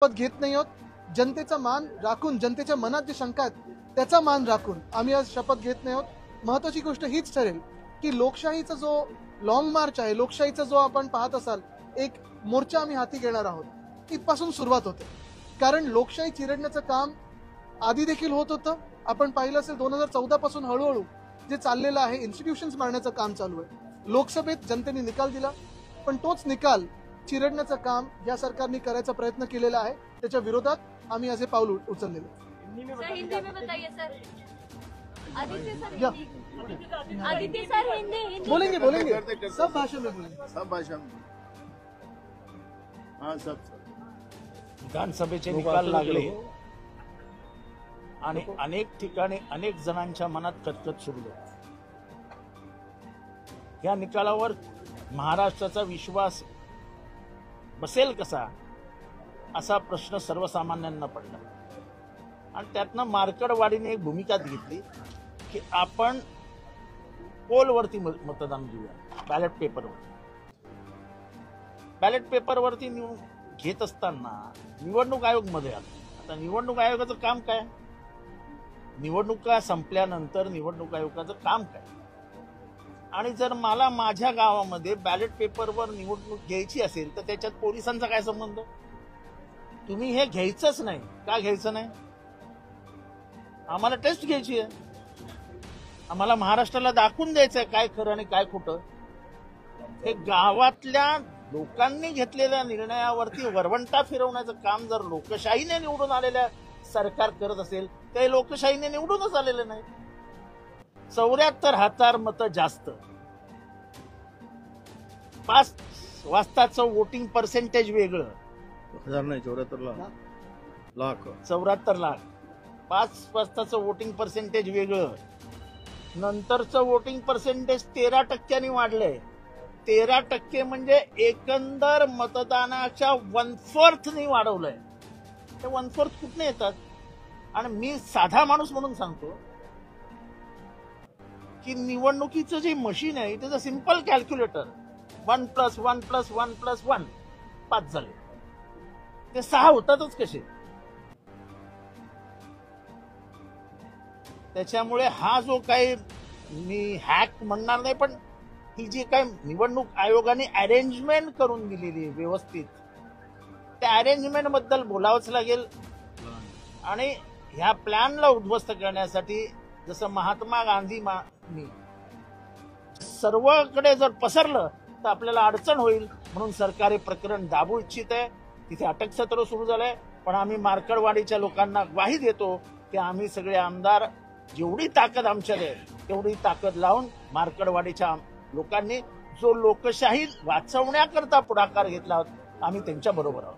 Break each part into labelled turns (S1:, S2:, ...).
S1: शपथ घेत नाही आहोत. जनतेचा मान राखून, जनतेच्या मनात जे शंका आहेत त्याचा मान राखून आम्ही आज शपथ घेत नाही आहोत. महत्वाची गोष्ट हीच ठरेल की लोकशाहीचा जो लॉंग मार्च आहे, लोकशाहीचा जो आपण पाहत असाल एक मोर्चा आम्ही हाती घेणार आहोत, इथपासून सुरुवात होते. कारण लोकशाही चिरडण्याचं काम आधी देखील होत होतं. आपण पाहिलं असेल 2014 पासून हळूहळू जे चाललेलं आहे, इन्स्टिट्यूशन्स मारण्याचं काम चालू आहे. लोकसभेत जनतेने निकाल दिला, पण तोच निकाल चिरडण्याचं काम या सरकारने करायचा प्रयत्न केलेला आहे. त्याच्या विरोधात आम्ही आज हे पाऊल उचललेलं आहे.
S2: हिंदी में बताइए सर. आदित्य सर
S1: या.
S2: आदित्य सर हिंदी
S1: बोलेंगे बोलेंगे सब भाषा में बोलेंगे.
S3: सब भाषा में. हाँ सब.
S4: विधानसभेचे निकाल लागले आणि अनेक ठिकाणी अनेक जणांच्या मनात कटकट सुरू होती. या निकालावर महाराष्ट्राचा विश्वास बसेल कसा असा प्रश्न सर्वसामान्यांना पडला आणि त्यातनं मार्कडवाडीने एक भूमिका घेतली की आपण पोलवरती मतदान घेऊया, बॅलेट पेपरवरती घेत असताना निवडणूक आयोग मध्ये आला. आता निवडणूक आयोगाचं काम काय? निवडणुका संपल्यानंतर निवडणूक आयोगाचं काम काय? आणि जर मला माझ्या गावामध्ये बॅलेट पेपरवर निवडणूक घ्यायची असेल तर त्याच्यात पोलिसांचा काय संबंध? तुम्ही हे घ्यायचंच नाही. का घ्यायचं नाही? आम्हाला टेस्ट घ्यायची आहे. आम्हाला महाराष्ट्राला दाखवून द्यायचंय काय खरं आणि काय खोटं. हे गावातल्या लोकांनी घेतलेल्या निर्णयावरती वरवंटा फिरवण्याचं काम जर लोकशाहीने निवडून आलेल्या सरकार करत असेल ते लोकशाहीने निवडूनच आलेले नाही. 74,000 मतं जास्त, 5 वाजताचं वोटिंग पर्सेंटेज वेगळं, 74 लाख, 5 वाजताचं वोटिंग पर्सेंटेज वेगळं, नंतरचं वोटिंग पर्सेंटेज 13% वाढलंय. 13% म्हणजे एकंदर मतदानाच्या 1/4 वाढवलंय. ते 1/4 कुठने येतात? आणि मी साधा माणूस म्हणून सांगतो की निवडणुकीचं जे मशीन आहे it is a simple calculator. 1+1+1+1 5 झाले. ते 6 होतातच कसे? त्याच्यामुळे हा जो काही मी हॅक म्हणणार नाही, पण ही जी काय निवडणूक आयोगाने अरेंजमेंट करून दिलेली आहे व्यवस्थित, त्या अरेंजमेंट बद्दल बोलावंच लागेल. आणि ह्या प्लॅनला उद्ध्वस्त करण्यासाठी जसं महात्मा गांधी सर्वकडे जर पसरलं तर आपल्याला अडचण होईल. म्हणून सरकार हे प्रकरण दाबू इच्छित आहे. तिथे अटकसत्र सुरू झालंय. पण आम्ही मार्कडवाडीच्या लोकांना ग्वाही देतो की आम्ही सगळे आमदार जेवढी ताकद आमच्यात आहे तेवढी ताकद लावून मार्कडवाडीच्या लोकांनी जो लोकशाही वाचवण्याकरता पुढाकार घेतला आहोत आम्ही त्यांच्या बरोबर आहोत.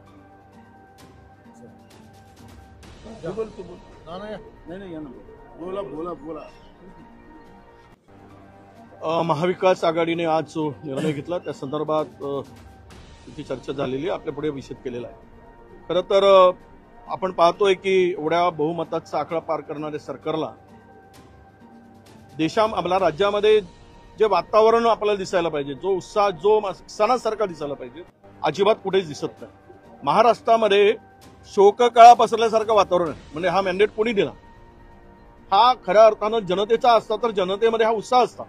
S3: बोला.
S5: महाविकास आघाडीने आज जो निर्णय घेतला त्या संदर्भात तिची चर्चा झालेली आपल्या पुढे विषद केलेला आहे. खरं तर आपण पाहतोय की एवढ्या बहुमताचा आकडा पार करणाऱ्या सरकारला आपल्या राज्यामध्ये जे वातावरण आपल्याला दिसायला पाहिजे, जो उत्साह, जो सणासारखा दिसायला पाहिजे, अजिबात कुठेच दिसत नाही. महाराष्ट्रामध्ये शोककळा पसरल्यासारखं वातावरण आहे. म्हणजे हा मॅन्डेट कोणी दिला? हा खऱ्या अर्थानं जनतेचा असता तर जनतेमध्ये हा उत्साह असता,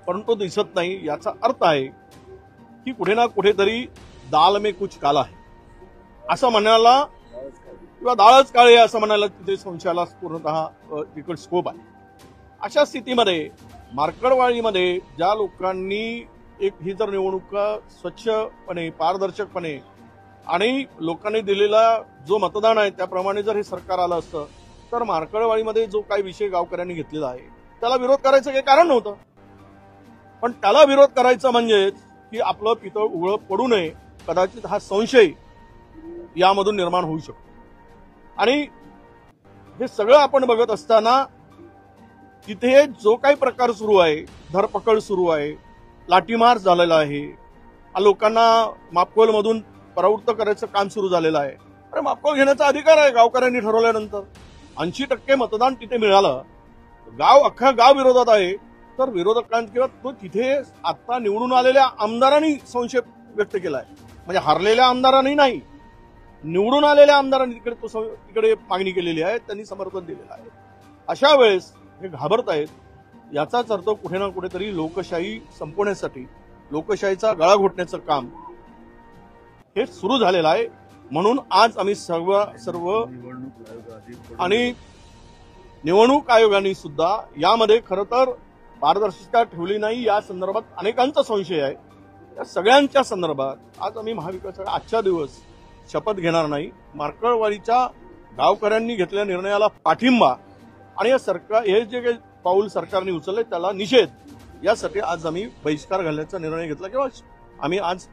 S5: परंतु दिसत नाही. याचा अर्थ आहे की कुठे ना कुठेतरी दाल में कुछ काला आहे असं म्हणायला, किंवा डाळच काळे असं म्हणायला तिथे संशयाला पूर्णतः तिकड स्कोप आहे. अशा स्थितीमध्ये मार्कडवाडीमध्ये ज्या लोकांनी ही जर निवडणूक स्वच्छपणे, पारदर्शकपणे आणि लोकांनी दिलेला जो मतदान आहे त्याप्रमाणे जर हे सरकार आलं असतं तर मार्कडवाडीमध्ये जो काही विषय गावकऱ्यांनी घेतलेला आहे त्याला विरोध करायचं काही कारण नव्हतं. पण त्याला विरोध करायचा म्हणजे की आपलं पितळ उघडं पडू नये, कदाचित हा संशय यामधून निर्माण होऊ शकतो. आणि हे सगळं आपण बघत असताना तिथे जो काही प्रकार सुरू आहे, धरपकड सुरू आहे, लाठीमार झालेला आहे, लोकांना मापकोलमधून परावृत्त करायचं काम सुरू झालेलं आहे. अरे मापकोल घेण्याचा अधिकार आहे गावकऱ्यांनी ठरवल्यानंतर. 80% मतदान तिथे मिळालं. अख्खा गाव विरोधात आहे. तर विरोधकांना किंवा तो तिथे आता निवडून आलेल्या आमदारांनी संशय व्यक्त केलाय. म्हणजे हरलेल्या आमदारांनी नाही, निवडून आलेल्या आमदारांनी तिकडे मागणी केलेली आहे, त्यांनी समर्थन दिलेलं आहे. अशा वेळेस हे घाबरत आहेत. याचाच अर्थ कुठे ना कुठेतरी लोकशाही संपवण्यासाठी, लोकशाहीचा गळा घोटण्याचं काम हे सुरू झालेलं आहे. म्हणून आज आम्ही सर्व आणि निवडणूक आयोगाने सुद्धा यामध्ये खरं तर पारदर्शकता ठेवली नाही, या संदर्भात अनेकांचा संशय आहे. या सगळ्यांच्या संदर्भात आज आम्ही महाविकास आजच्या दिवस शपथ घेणार नाही. मार्कळवाडीच्या गावकऱ्यांनी घेतलेल्या निर्णयाला पाठिंबा आणि हे जे काही पाऊल सरकारने उचलले त्याला निषेध यासाठी आज आम्ही बहिष्कार घालण्याचा निर्णय घेतला किंवा आम्ही आज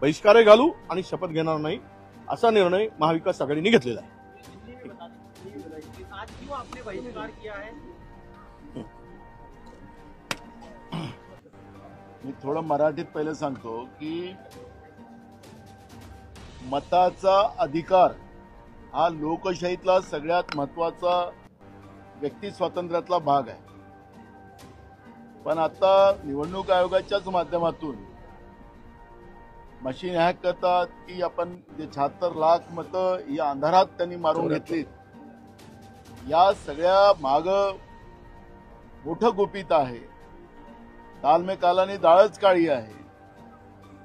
S5: बहिष्कारही घालू आणि शपथ घेणार नाही असा निर्णय महाविकास आघाडीने घेतलेला आहे.
S3: मी थोडं मराठीत पहिले सांगतो की मताचा अधिकार हा लोकशाहीतला सगळ्यात महत्वाचा व्यक्ती स्वातंत्र्यातला भाग आहे. पण आता निवडणूक आयोगाच्याच माध्यमातून मशीन हॅक करतात की आपण जे 76 लाख मतं या अंधारात त्यांनी मारून घेतलीत, या सगळ्या माग मोठं गुपित आहे. दाल में काला आणि डाळच काळी आहे.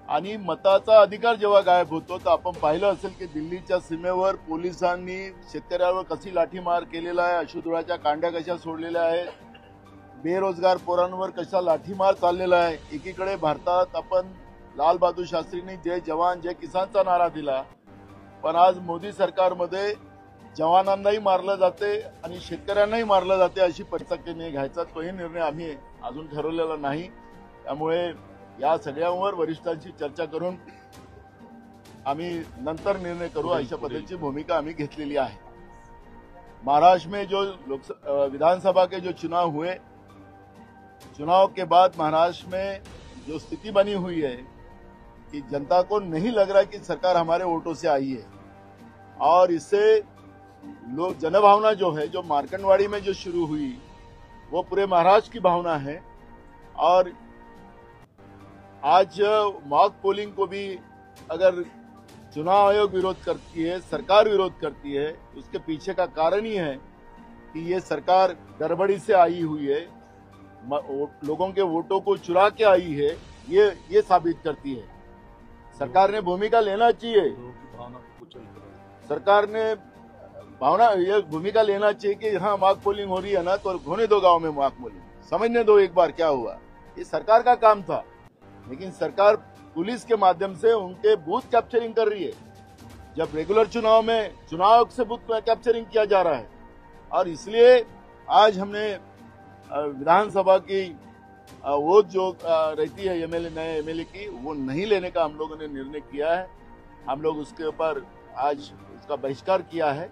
S3: आणि मताचा अधिकार जेव्हा गायब होतो तर आपण पाहिलं असेल की दिल्लीच्या सीमेवर पोलिसांनी शेतकऱ्यावर कशी लाठीमार केलेला आहे, अश्रुधुराच्या कांड्या कशा सोडलेल्या आहेत, बेरोजगार पोरांवर कशा लाठीमार चाललेला आहे. एकीकडे भारतात आपण लाल बहादूर शास्त्रींनी जय जवान जय किसानचा नारा दिला, पण आज मोदी सरकारमध्ये जवानांनाही मारलं जाते आणि शेतकऱ्यांनाही मारलं जाते. अशी परिस्थिती घ्यायचा तोही निर्णय आम्ही अजून ठरवलेला नाही. त्यामुळे या सगळ्यांवर वरिष्ठांशी चर्चा करून आम्ही नंतर निर्णय करू अशा पद्धतीची भूमिका आम्ही घेतलेली आहे. महाराष्ट्र में जो विधानसभा के जो चुनाव हुए, चुनाव के बाद महाराष्ट्र में जो स्थिति बनी हुई है कि जनता को नहीं लग रहा कि सरकार हमारे वोटों से आई है, और इससे लोग जनभावना जो है, जो मार्कंडवाड़ी में जो शुरू हुई वो पूरे महाराष्ट्र की भावना है. और आज मॉक पोलिंग को भी अगर चुनाव आयोग विरोध करती है, सरकार विरोध करती है, उसके पीछे का कारण ही है कि ये सरकार गड़बड़ी से आई हुई है, लोगों के वोटों को चुरा के आई है. ये साबित करती है. सरकार ने भूमिका लेना चाहिए, सरकार ने ये भूमिका लेना चाहिए कि हाँ मॉक पोलिंग हो रही है ना, तो होने दो गांव में मॉक पोलिंग, समझने दो एक बार क्या हुआ. ये सरकार का काम था, लेकिन सरकार पुलिस के माध्यम से उनके बूथ कैप्चरिंग कर रही है, जब रेगुलर चुनाव में चुनाव से बूथ कैप्चरिंग किया जा रहा है. और इसलिए आज हमने विधानसभा की वोट जो रहती है एमएलए, नए एमएलए की, वो नहीं लेने का हम लोगों ने निर्णय किया है. हम लोग उसके ऊपर आज उसका बहिष्कार किया है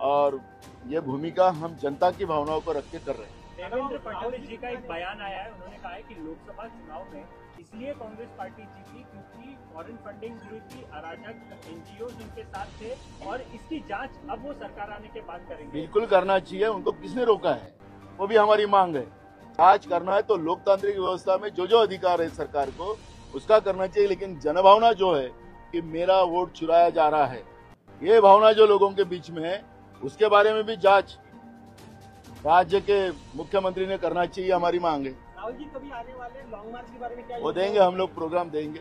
S3: और ये भूमिका हम जनता की भावनाओं को रख के कर रहे हैं.
S6: देवेंद्र फडणवीस जी का एक बयान आया है, उन्होंने कहा है कि लोकसभा चुनाव में इसलिए कांग्रेस पार्टी जीती क्योंकि फॉरेन फंडिंग हुई थी, अराजक एनजीओ उनके साथ थे, और इसकी जांच अब वो सरकार आने के बाद करेंगे.
S3: बिल्कुल करना चाहिए, उनको किसने रोका है, वो भी हमारी मांग है. जांच करना है तो लोकतांत्रिक व्यवस्था में जो अधिकार है सरकार को उसका करना चाहिए, लेकिन जनभावना जो है कि मेरा वोट चुराया जा रहा है, ये भावना जो लोगों के बीच में है, उसके बारे में भी जांच राज्य के मुख्यमंत्री ने करना चाहिए, हमारी मांग है.
S6: राहुल जी, कभी आने वाले लॉन्ग मार्च के बारे में क्या
S3: वो देंगे, हम लोग प्रोग्राम देंगे.